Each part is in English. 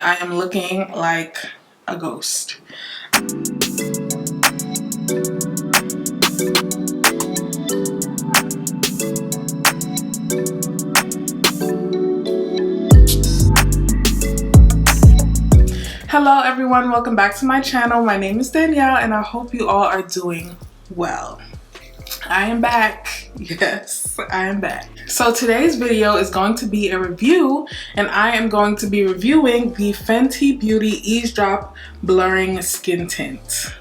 I am looking like a ghost. Hello everyone, welcome back to my channel. My name is Danielle and I hope you all are doing well. I am back. Yes, I am back. So today's video is going to be a review, and I am going to be reviewing the Fenty Beauty Eavesdrop Blurring Skin Tint.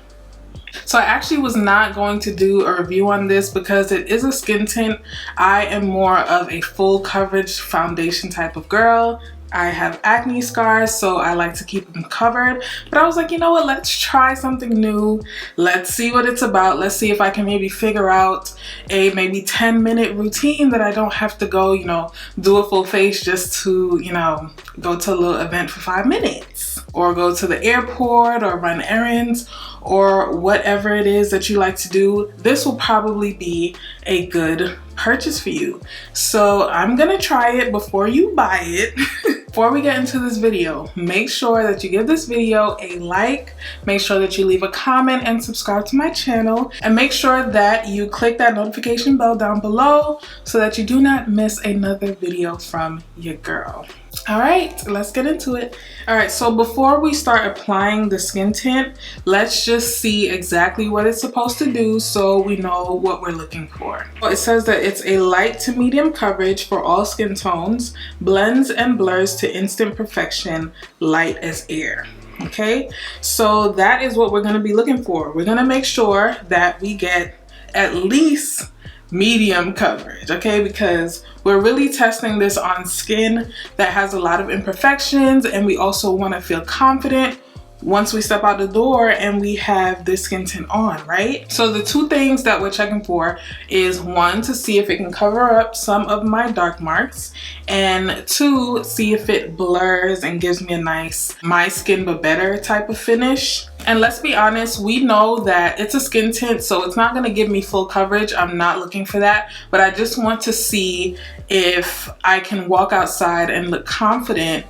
So I actually was not going to do a review on this because it is a skin tint. I am more of a full coverage foundation type of girl. I have acne scars, so I like to keep them covered. But I was like, you know what, let's try something new. Let's see what it's about. Let's see if I can maybe figure out a maybe 10-minute routine that I don't have to go, do a full face just to, go to a little event for 5 minutes. Or go to the airport or run errands or whatever it is that you like to do. This will probably be a good purchase for you. So I'm gonna try it before you buy it. Before we get into this video, make sure that you give this video a like, make sure that you leave a comment and subscribe to my channel, and make sure that you click that notification bell down below so that you do not miss another video from your girl. All right, let's get into it. All right, so before we start applying the skin tint, let's just see exactly what it's supposed to do so we know what we're looking for. Well, it says that it's a light to medium coverage for all skin tones, blends and blurs to instant perfection, light as air. Okay, so that is what we're gonna be looking for. We're gonna make sure that we get at least medium coverage, okay, because we're really testing this on skin that has a lot of imperfections, and we also want to feel confident once we step out the door and we have this skin tint on, right? So the two things that we're checking for is, one, to see if it can cover up some of my dark marks, and two, see if it blurs and gives me a nice my skin but better type of finish. And let's be honest, we know that it's a skin tint, so it's not gonna give me full coverage. I'm not looking for that, but I just want to see if I can walk outside and look confident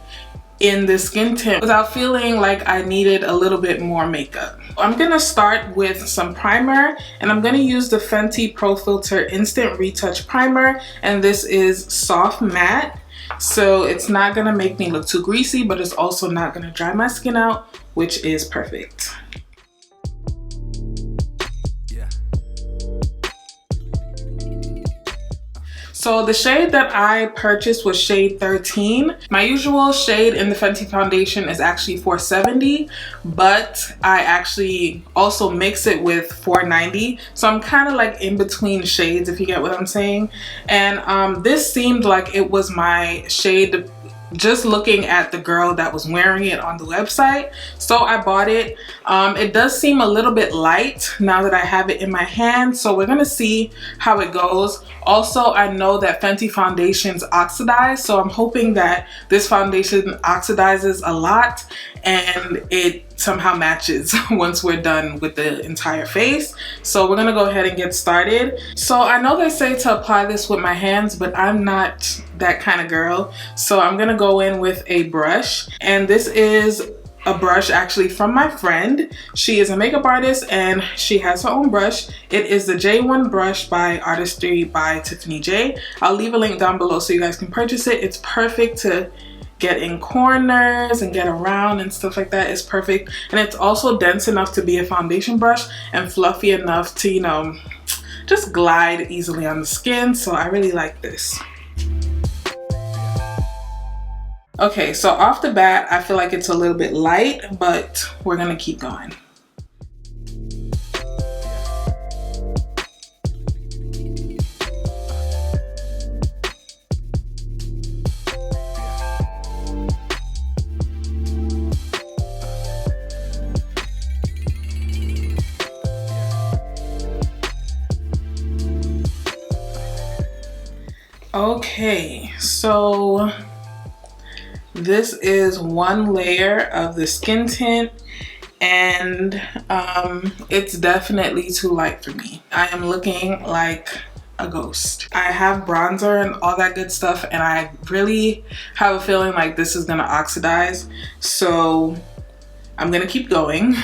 in this skin tint without feeling like I needed a little bit more makeup. I'm gonna start with some primer, and I'm gonna use the Fenty Pro Filter Instant Retouch Primer, and this is soft matte, so it's not gonna make me look too greasy, but it's also not gonna dry my skin out, which is perfect. So the shade that I purchased was shade 13. My usual shade in the Fenty foundation is actually 470, but I actually also mix it with 490. So I'm kind of like in between shades, if you get what I'm saying. And this seemed like it was my shade just looking at the girl that was wearing it on the website, so I bought it. It does seem a little bit light now that I have it in my hand, so we're gonna see how it goes. Also, I know that Fenty foundations oxidize, so I'm hoping that this foundation oxidizes a lot and it somehow matches once we're done with the entire face. So we're gonna go ahead and get started. So I know they say to apply this with my hands, but I'm not that kind of girl, so I'm gonna go in with a brush, and this is a brush actually from my friend. She is a makeup artist and she has her own brush. It is the J1 brush by Artistry by Tiffany J. I'll leave a link down below so you guys can purchase it. It's perfect to get in corners and get around and stuff like that. It's perfect, and it's also dense enough to be a foundation brush and fluffy enough to, just glide easily on the skin. So I really like this. Okay, so off the bat, I feel like it's a little bit light, but we're gonna keep going. Okay, so this is one layer of the skin tint, and it's definitely too light for me. I am looking like a ghost. I have bronzer and all that good stuff, and I really have a feeling like this is gonna oxidize. So I'm gonna keep going,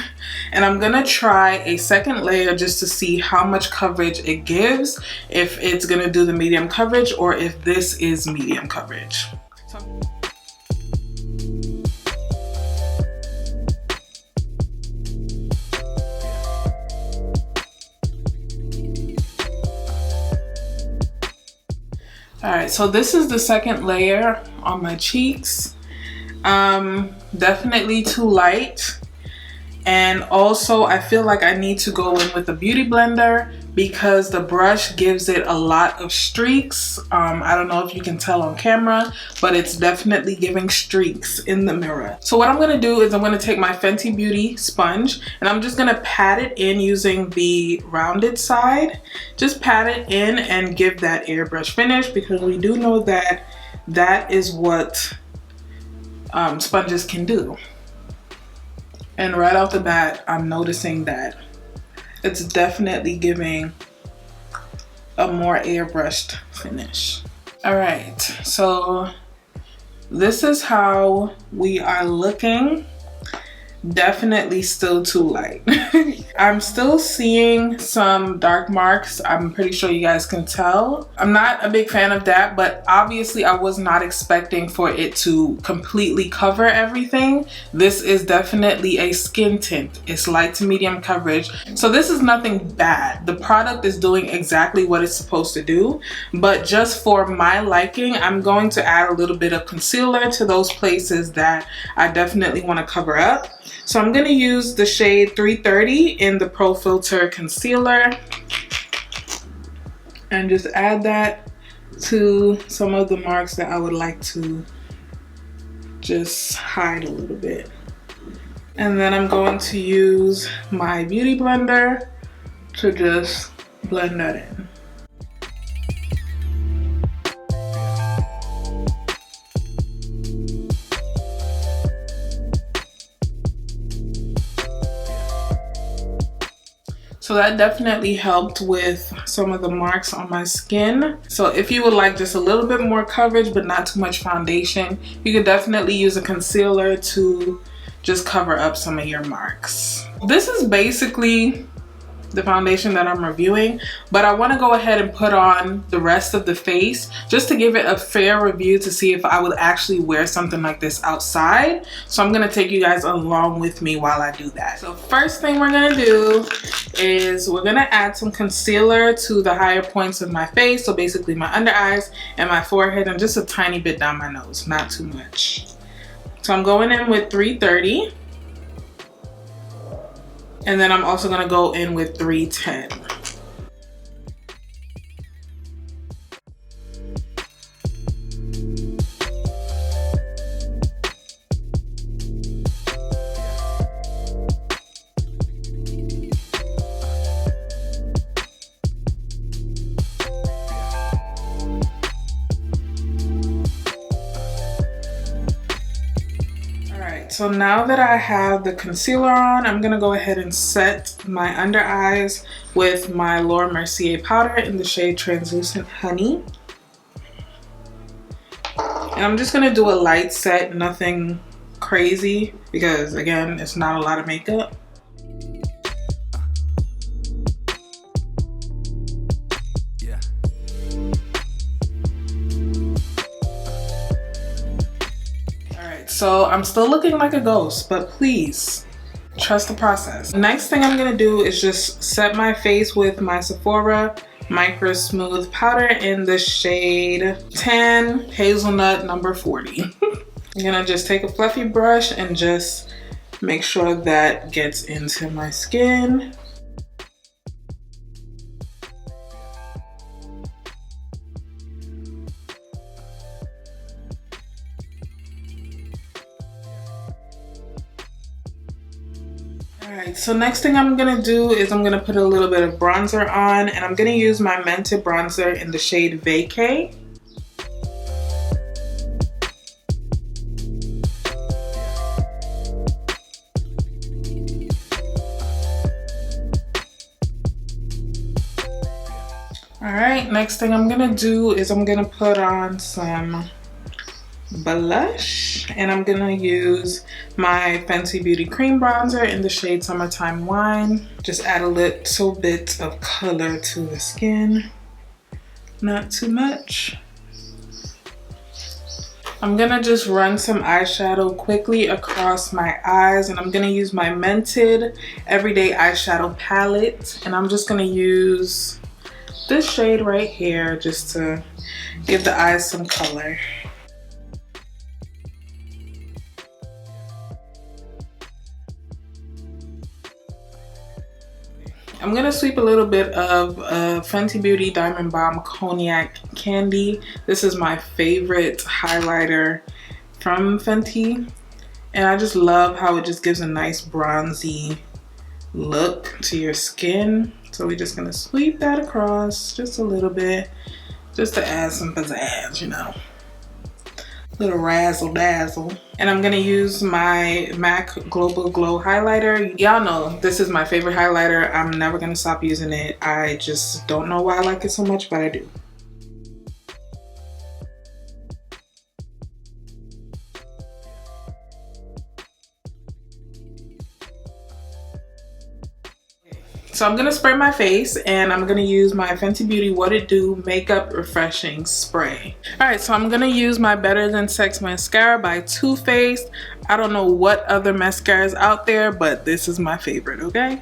and I'm gonna try a second layer just to see how much coverage it gives, if it's gonna do the medium coverage or if this is medium coverage. All right, so this is the second layer on my cheeks. Definitely too light. And also I feel like I need to go in with a beauty blender because the brush gives it a lot of streaks. I don't know if you can tell on camera, but it's definitely giving streaks in the mirror. So what I'm gonna do is I'm gonna take my Fenty Beauty sponge and I'm just gonna pat it in using the rounded side. Just pat it in and give that airbrush finish, because we do know that that is what sponges can do. And right off the bat, I'm noticing that it's definitely giving a more airbrushed finish. All right, so this is how we are looking. Definitely still too light. I'm still seeing some dark marks. I'm pretty sure you guys can tell. I'm not a big fan of that, but obviously I was not expecting for it to completely cover everything. This is definitely a skin tint. It's light to medium coverage. So this is nothing bad. The product is doing exactly what it's supposed to do, but just for my liking, I'm going to add a little bit of concealer to those places that I definitely want to cover up. So I'm going to use the shade 330 in the Pro Filter Concealer and just add that to some of the marks that I would like to just hide a little bit. And then I'm going to use my Beauty Blender to just blend that in. So that definitely helped with some of the marks on my skin. So if you would like just a little bit more coverage but not too much foundation, you could definitely use a concealer to just cover up some of your marks. This is basically the foundation that I'm reviewing, but I want to go ahead and put on the rest of the face just to give it a fair review to see if I would actually wear something like this outside. So I'm going to take you guys along with me while I do that. So first thing we're going to do is we're going to add some concealer to the higher points of my face, so basically my under eyes and my forehead, and just a tiny bit down my nose, not too much. So I'm going in with 330. And then I'm also gonna go in with 310. So now that I have the concealer on, I'm gonna go ahead and set my under eyes with my Laura Mercier powder in the shade Translucent Honey. And I'm just gonna do a light set, nothing crazy, because again, it's not a lot of makeup. So I'm still looking like a ghost, but please trust the process. Next thing I'm gonna do is just set my face with my Sephora Micro Smooth powder in the shade 10 Hazelnut number 40. I'm gonna just take a fluffy brush and just make sure that gets into my skin. Alright, so next thing I'm gonna do is I'm gonna put a little bit of bronzer on, and I'm gonna use my Mented bronzer in the shade Vacay. Alright, right, next thing I'm gonna do is I'm gonna put on some blush, and I'm gonna use my Fenty Beauty Cream Bronzer in the shade Summertime Wine. Just add a little bit of color to the skin, not too much. I'm gonna just run some eyeshadow quickly across my eyes, and I'm gonna use my Mented Everyday Eyeshadow Palette, and I'm just gonna use this shade right here just to give the eyes some color. I'm gonna sweep a little bit of Fenty Beauty Diamond Bomb Cognac Candy. This is my favorite highlighter from Fenty, and I just love how it just gives a nice bronzy look to your skin. So we're just gonna sweep that across just a little bit, just to add some pizzazz, you know. Little razzle dazzle. And I'm gonna use my MAC Global Glow highlighter. Y'all know this is my favorite highlighter. I'm never gonna stop using it. I just don't know why I like it so much, but I do. So I'm gonna spray my face, and I'm gonna use my Fenty Beauty What It Do Makeup Refreshing Spray. All right, so I'm gonna use my Better Than Sex Mascara by Too Faced. I don't know what other mascaras out there, but this is my favorite, okay?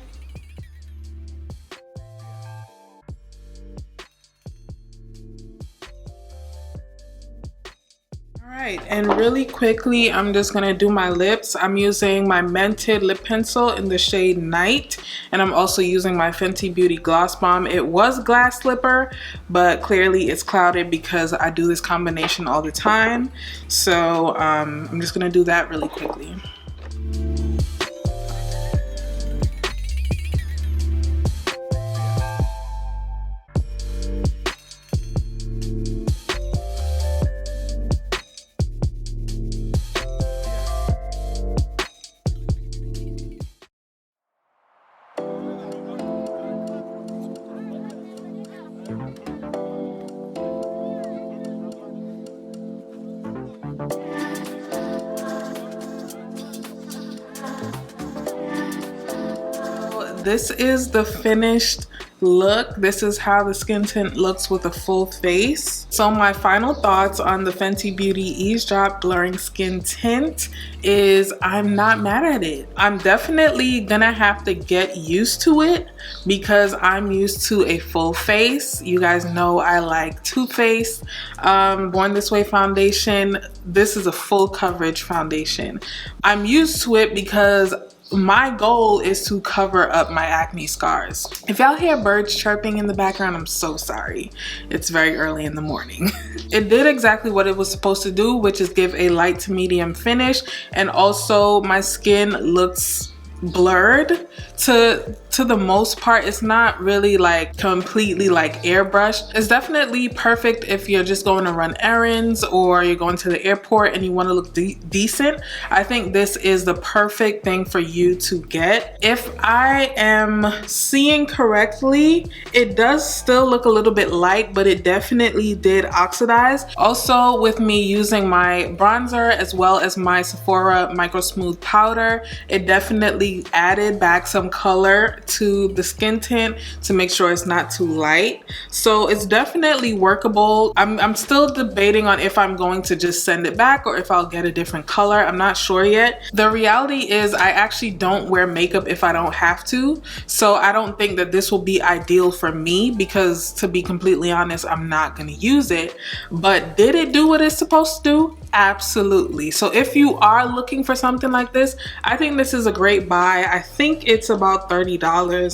Alright, and really quickly, I'm just gonna do my lips. I'm using my Mented lip pencil in the shade Night, and I'm also using my Fenty Beauty Gloss Bomb. It was Glass Slipper, but clearly it's clouded because I do this combination all the time. So I'm just gonna do that really quickly. This is the finished look. This is how the skin tint looks with a full face. So my final thoughts on the Fenty Beauty Eavesdrop Blurring Skin Tint is I'm not mad at it. I'm definitely gonna have to get used to it because I'm used to a full face. You guys know I like Too Faced Born This Way foundation. This is a full coverage foundation. I'm used to it because my goal is to cover up my acne scars. If y'all hear birds chirping in the background, I'm so sorry. It's very early in the morning. It did exactly what it was supposed to do, which is give a light to medium finish, and also my skin looks blurred to the most part. It's not really like completely like airbrushed. It's definitely perfect if you're just going to run errands or you're going to the airport and you want to look decent. I think this is the perfect thing for you to get. If I am seeing correctly, it does still look a little bit light, but it definitely did oxidize. Also, with me using my bronzer as well as my Sephora Micro Smooth powder, it definitely added back some color to the skin tint to make sure it's not too light. So it's definitely workable. I'm still debating on if I'm going to just send it back or if I'll get a different color. I'm not sure yet. The reality is I actually don't wear makeup if I don't have to. So I don't think that this will be ideal for me because, to be completely honest, I'm not going to use it. But did it do what it's supposed to do? Absolutely. So if you are looking for something like this, I think this is a great buy. I think it's about $30.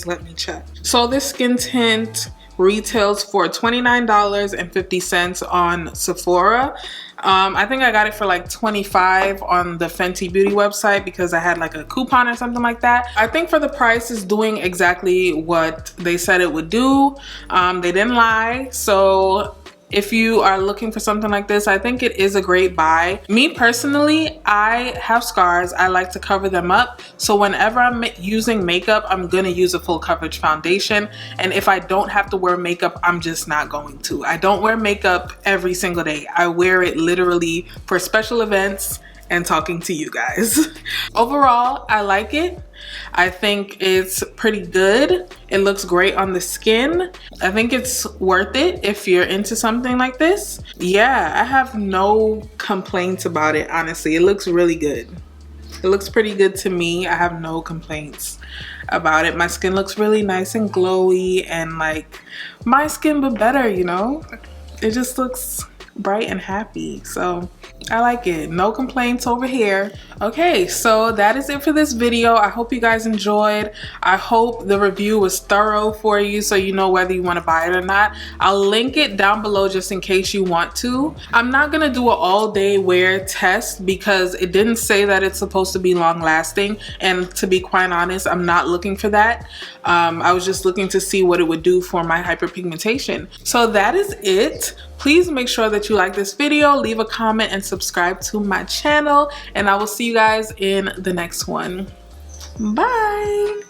Let me check. So this skin tint retails for $29.50 on Sephora. I think I got it for like $25 on the Fenty Beauty website because I had like a coupon or something like that. I think for the price is doing exactly what they said it would do. They didn't lie. So if you are looking for something like this, I think it is a great buy. Me personally, I have scars. I like to cover them up. So whenever I'm using makeup, I'm gonna use a full coverage foundation. And if I don't have to wear makeup, I'm just not going to. I don't wear makeup every single day. I wear it literally for special events and talking to you guys. Overall, I like it. I think it's pretty good. It looks great on the skin. I think it's worth it if you're into something like this. Yeah, I have no complaints about it, honestly. It looks really good. It looks pretty good to me. I have no complaints about it. My skin looks really nice and glowy and like my skin, but better, you know? It just looks bright and happy. So I like it. No complaints over here. Okay, so that is it for this video. I hope you guys enjoyed. I hope the review was thorough for you so you know whether you want to buy it or not. I'll link it down below just in case you want to. I'm not gonna do an all-day wear test because it didn't say that it's supposed to be long lasting, and to be quite honest, I'm not looking for that. I was just looking to see what it would do for my hyperpigmentation. So that is it. Please make sure that you like this video, leave a comment, and subscribe to my channel, and I will see you guys in the next one. Bye.